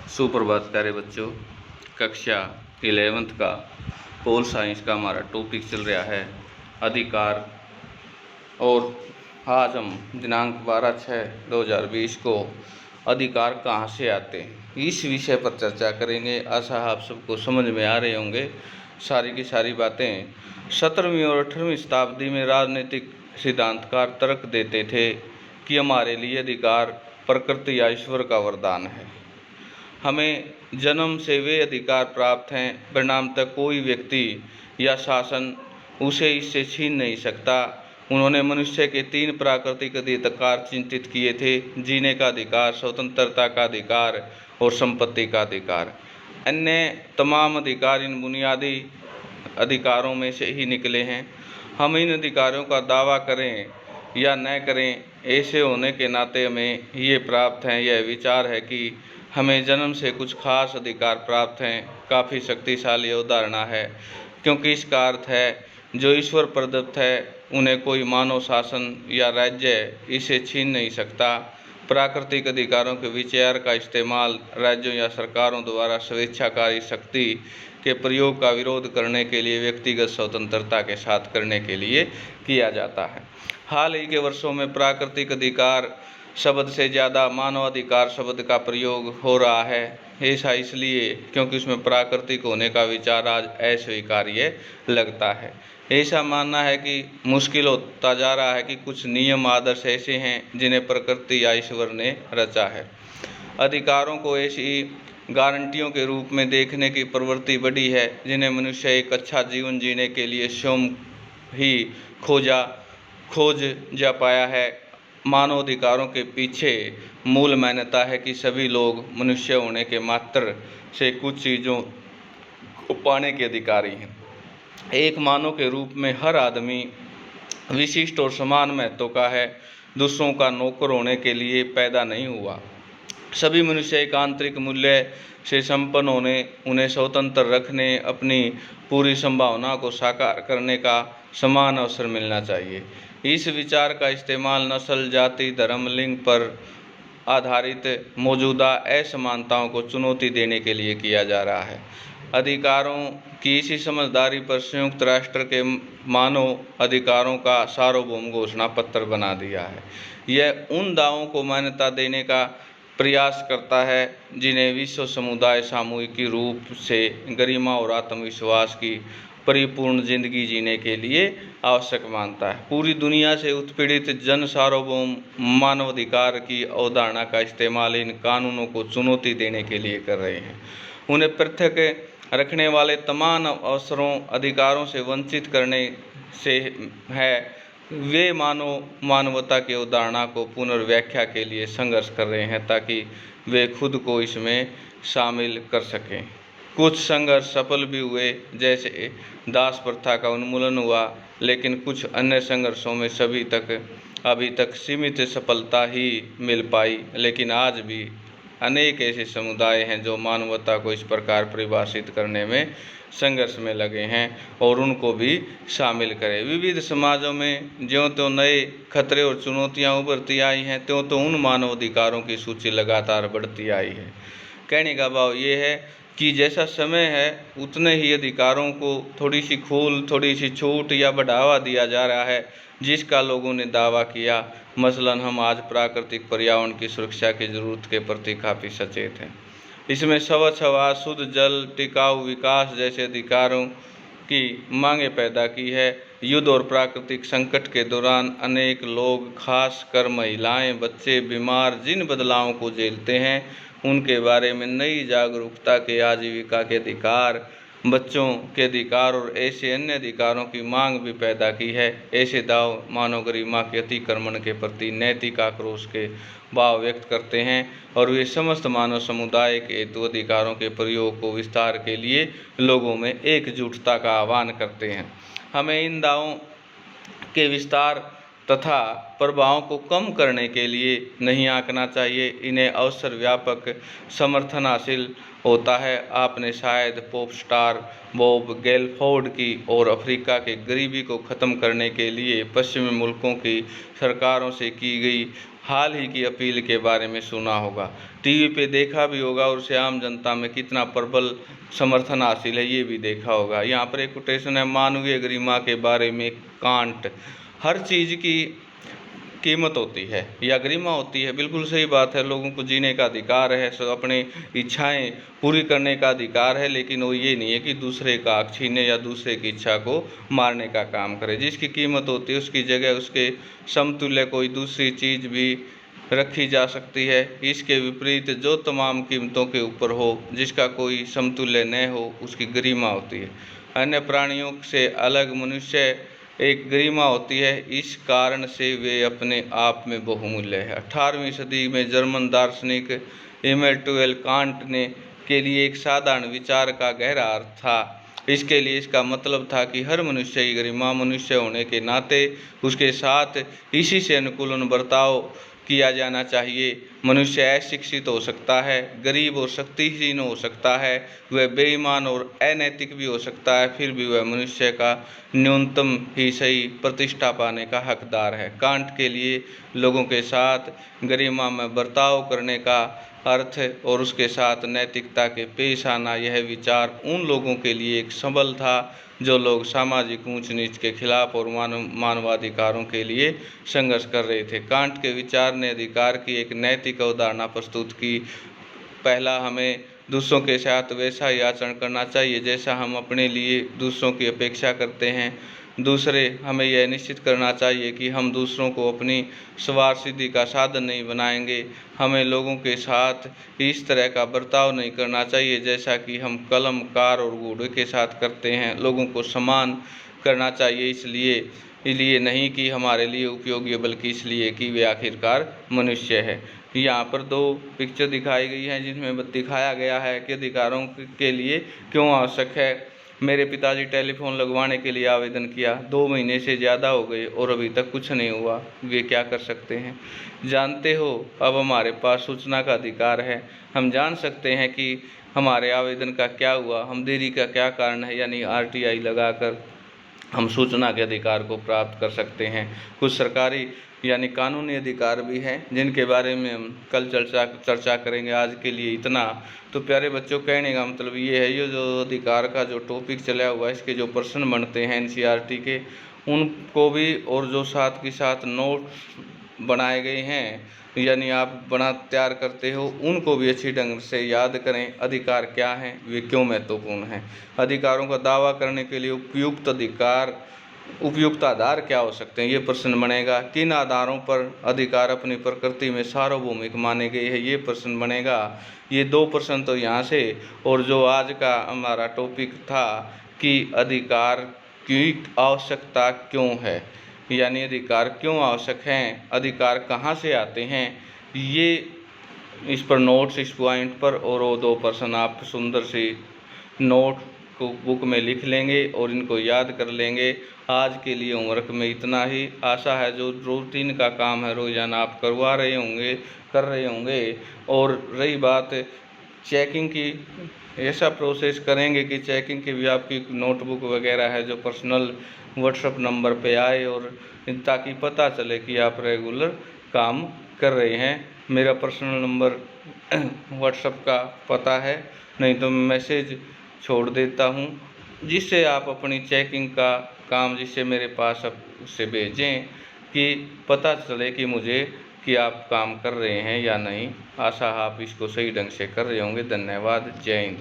सुप्रभात प्यारे बच्चों। कक्षा 11th का पोल साइंस का हमारा टॉपिक चल रहा है अधिकार। और आज हम दिनांक 12/6/2020 को अधिकार कहाँ से आते हैं इस विषय पर चर्चा करेंगे। आशा आप सबको समझ में आ रहे होंगे सारी की सारी बातें। 17वीं और 18वीं शताब्दी में राजनीतिक सिद्धांतकार तर्क देते थे कि हमारे लिए अधिकार प्रकृति या ईश्वर का वरदान है। हमें जन्म से वे अधिकार प्राप्त हैं, परिणामतः कोई व्यक्ति या शासन उसे इससे छीन नहीं सकता। उन्होंने मनुष्य के 3 प्राकृतिक अधिकार चिंतित किए थे: जीने का अधिकार, स्वतंत्रता का अधिकार और संपत्ति का अधिकार। अन्य तमाम अधिकार इन बुनियादी अधिकारों में से ही निकले हैं। हम इन अधिकारों का दावा करें या न करें, ऐसे होने के नाते हमें ये प्राप्त हैं। यह विचार है कि हमें जन्म से कुछ खास अधिकार प्राप्त हैं काफ़ी शक्तिशाली अवधारणा है, क्योंकि इसका अर्थ है जो ईश्वर प्रदत्त है उन्हें कोई मानव शासन या राज्य इसे छीन नहीं सकता। प्राकृतिक अधिकारों के विचार का इस्तेमाल राज्यों या सरकारों द्वारा स्वेच्छाकारी शक्ति के प्रयोग का विरोध करने के लिए व्यक्तिगत स्वतंत्रता के साथ करने के लिए किया जाता है। हाल ही के वर्षों में प्राकृतिक अधिकार शब्द से ज़्यादा मानवाधिकार शब्द का प्रयोग हो रहा है। ऐसा इसलिए क्योंकि उसमें प्राकृतिक होने का विचार आज अस्वीकार्य लगता है। ऐसा मानना है कि मुश्किल होता जा रहा है कि कुछ नियम आदर्श ऐसे हैं जिन्हें प्रकृति या ईश्वर ने रचा है। अधिकारों को ऐसी गारंटियों के रूप में देखने की प्रवृत्ति बढ़ी है जिन्हें मनुष्य एक अच्छा जीवन जीने के लिए स्वयं ही खोज जा पाया है। मानवाधिकारों के पीछे मूल मान्यता है कि सभी लोग मनुष्य होने के मात्र से कुछ चीज़ों को पाने के अधिकारी हैं। एक मानव के रूप में हर आदमी विशिष्ट और समान महत्व का है, दूसरों का नौकर होने के लिए पैदा नहीं हुआ। सभी मनुष्य एक आंतरिक मूल्य से संपन्न होने, उन्हें स्वतंत्र रखने, अपनी पूरी संभावना को साकार करने का समान अवसर मिलना चाहिए। इस विचार का इस्तेमाल नस्ल, जाति, धर्म, लिंग पर आधारित मौजूदा असमानताओं को चुनौती देने के लिए किया जा रहा है। अधिकारों की इसी समझदारी पर संयुक्त राष्ट्र के मानव अधिकारों का सार्वभौम घोषणा पत्र बना दिया है। यह उन दावों को मान्यता देने का प्रयास करता है जिन्हें विश्व समुदाय सामूहिक रूप से गरिमा और आत्मविश्वास की परिपूर्ण जिंदगी जीने के लिए आवश्यक मानता है। पूरी दुनिया से उत्पीड़ित जन सार्वभौम मानवाधिकार की अवधारणा का इस्तेमाल इन कानूनों को चुनौती देने के लिए कर रहे हैं। उन्हें पृथक रखने वाले तमाम अवसरों, अधिकारों से वंचित करने से है। वे मानवता की अवधारणा को पुनर्व्याख्या के लिए संघर्ष कर रहे हैं ताकि वे खुद को इसमें शामिल कर सकें। कुछ संघर्ष सफल भी हुए, जैसे दास प्रथा का उन्मूलन हुआ, लेकिन कुछ अन्य संघर्षों में अभी तक सीमित सफलता ही मिल पाई। लेकिन आज भी अनेक ऐसे समुदाय हैं जो मानवता को इस प्रकार परिभाषित करने में संघर्ष में लगे हैं और उनको भी शामिल करें। विविध समाजों में ज्यों-त्यों नए खतरे और चुनौतियां उभरती आई हैं, त्यों-त्यों उन मानवाधिकारों की सूची लगातार बढ़ती आई है। कहने का भाव ये है कि जैसा समय है उतने ही अधिकारों को थोड़ी सी थोड़ी सी छूट या बढ़ावा दिया जा रहा है, जिसका लोगों ने दावा किया। मसलन हम आज प्राकृतिक पर्यावरण की सुरक्षा की जरूरत के प्रति काफ़ी सचेत हैं। इसमें स्वच्छ हवा, शुद्ध जल, टिकाऊ विकास जैसे अधिकारों की मांगें पैदा की है। युद्ध और प्राकृतिक संकट के दौरान अनेक लोग, खासकर महिलाएं, बच्चे, बीमार जिन बदलावों को झेलते हैं उनके बारे में नई जागरूकता के, आजीविका के अधिकार, बच्चों के अधिकार और ऐसे अन्य अधिकारों की मांग भी पैदा की है। ऐसे दाव मानव गरिमा के अतिक्रमण के प्रति नैतिक आक्रोश के भाव व्यक्त करते हैं और वे समस्त मानव समुदाय के हेतु अधिकारों के प्रयोग को विस्तार के लिए लोगों में एकजुटता का आह्वान करते हैं। हमें इन दावों के विस्तार तथा प्रभावों को कम करने के लिए नहीं आंकना चाहिए। इन्हें अवसर व्यापक समर्थन हासिल होता है। आपने शायद पॉप स्टार बॉब गेलफोर्ड की और अफ्रीका के गरीबी को ख़त्म करने के लिए पश्चिमी मुल्कों की सरकारों से की गई हाल ही की अपील के बारे में सुना होगा, टीवी पे देखा भी होगा और उसे आम जनता में कितना प्रबल समर्थन हासिल है ये भी देखा होगा। यहाँ पर एक कोटेशन है, मानवीय गरिमा के बारे में कांट, हर चीज़ की कीमत होती है या गरिमा होती है। बिल्कुल सही बात है, लोगों को जीने का अधिकार है, अपनी इच्छाएं पूरी करने का अधिकार है, लेकिन वो ये नहीं है कि दूसरे का हक छीने या दूसरे की इच्छा को मारने का काम करे। जिसकी कीमत होती है उसकी जगह उसके समतुल्य कोई दूसरी चीज़ भी रखी जा सकती है। इसके विपरीत जो तमाम कीमतों के ऊपर हो, जिसका कोई समतुल्य न हो, उसकी गरिमा होती है। अन्य प्राणियों से अलग मनुष्य एक गरिमा होती है, इस कारण से वे अपने आप में बहुमूल्य है। 18वीं सदी में जर्मन दार्शनिक इमैनुएल कांट ने के लिए एक साधारण विचार का गहरा अर्थ था। इसके लिए इसका मतलब था कि हर मनुष्य की गरिमा, मनुष्य होने के नाते उसके साथ इसी से अनुकूलन बर्ताव किया जाना चाहिए। मनुष्य अशिक्षित हो सकता है, गरीब और शक्तिहीन हो सकता है, वह बेईमान और अनैतिक भी हो सकता है, फिर भी वह मनुष्य का न्यूनतम ही सही प्रतिष्ठा पाने का हकदार है। कांट के लिए लोगों के साथ गरिमा में बर्ताव करने का अर्थ और उसके साथ नैतिकता के पेश आना, यह विचार उन लोगों के लिए एक सबल था जो लोग सामाजिक ऊंच नीच के खिलाफ और मानवाधिकारों के लिए संघर्ष कर रहे थे। कांट के विचार ने अधिकार की एक नैतिक अवधारणा प्रस्तुत की। पहला, हमें दूसरों के साथ वैसा ही आचरण करना चाहिए जैसा हम अपने लिए दूसरों की अपेक्षा करते हैं। दूसरे, हमें यह निश्चित करना चाहिए कि हम दूसरों को अपनी स्वार्थ सिद्धि का साधन नहीं बनाएंगे। हमें लोगों के साथ इस तरह का बर्ताव नहीं करना चाहिए जैसा कि हम कलम, कार और घोड़े के साथ करते हैं। लोगों को सम्मान करना चाहिए इसलिए नहीं कि हमारे लिए उपयोगी है, बल्कि इसलिए कि वे आखिरकार मनुष्य है। यहाँ पर 2 पिक्चर दिखाई गई हैं जिसमें दिखाया गया है कि अधिकारों के लिए क्यों आवश्यक है। मेरे पिताजी टेलीफोन लगवाने के लिए आवेदन किया, 2 महीने से ज़्यादा हो गए और अभी तक कुछ नहीं हुआ। वे क्या कर सकते हैं? जानते हो, अब हमारे पास सूचना का अधिकार है। हम जान सकते हैं कि हमारे आवेदन का क्या हुआ, हम देरी का क्या कारण है, यानी RTI लगाकर हम सूचना के अधिकार को प्राप्त कर सकते हैं। कुछ सरकारी यानी कानूनी अधिकार भी हैं जिनके बारे में हम कल चर्चा करेंगे। आज के लिए इतना। तो प्यारे बच्चों, कहने का मतलब ये है, ये जो अधिकार का जो टॉपिक चला हुआ है, इसके जो प्रश्न बनते हैं NCERT के, उनको भी, और जो साथ के साथ नोट्स बनाए गए हैं यानी आप तैयार करते हो, उनको भी अच्छी ढंग से याद करें। अधिकार क्या हैं, वे क्यों महत्वपूर्ण हैं, अधिकारों का दावा करने के लिए उपयुक्त आधार क्या हो सकते हैं, ये प्रश्न बनेगा। किन आधारों पर अधिकार अपनी प्रकृति में सार्वभौमिक माने गए हैं, ये प्रश्न बनेगा। ये 2 प्रश्न तो यहाँ से, और जो आज का हमारा टॉपिक था कि अधिकार की आवश्यकता क्यों है, यानी अधिकार क्यों आवश्यक हैं, अधिकार कहाँ से आते हैं, ये इस पर नोट्स, इस पॉइंट पर, और वो 2 प्रश्न आप सुंदर सी नोट को बुक में लिख लेंगे और इनको याद कर लेंगे। आज के लिए होमवर्क में इतना ही। आशा है जो रूटीन का काम है रोज़ाना आप कर रहे होंगे। और रही बात चेकिंग की, ऐसा प्रोसेस करेंगे कि चेकिंग की भी आपकी नोटबुक वगैरह है जो पर्सनल व्हाट्सएप नंबर पे आए, और ताकि पता चले कि आप रेगुलर काम कर रहे हैं। मेरा पर्सनल नंबर व्हाट्सएप का पता है, नहीं तो मैसेज छोड़ देता हूँ, जिससे आप अपनी चेकिंग का काम जिससे मेरे पास उससे भेजें कि पता चले कि आप काम कर रहे हैं या नहीं। आशा आप इसको सही ढंग से कर रहे होंगे। धन्यवाद। जय हिंद।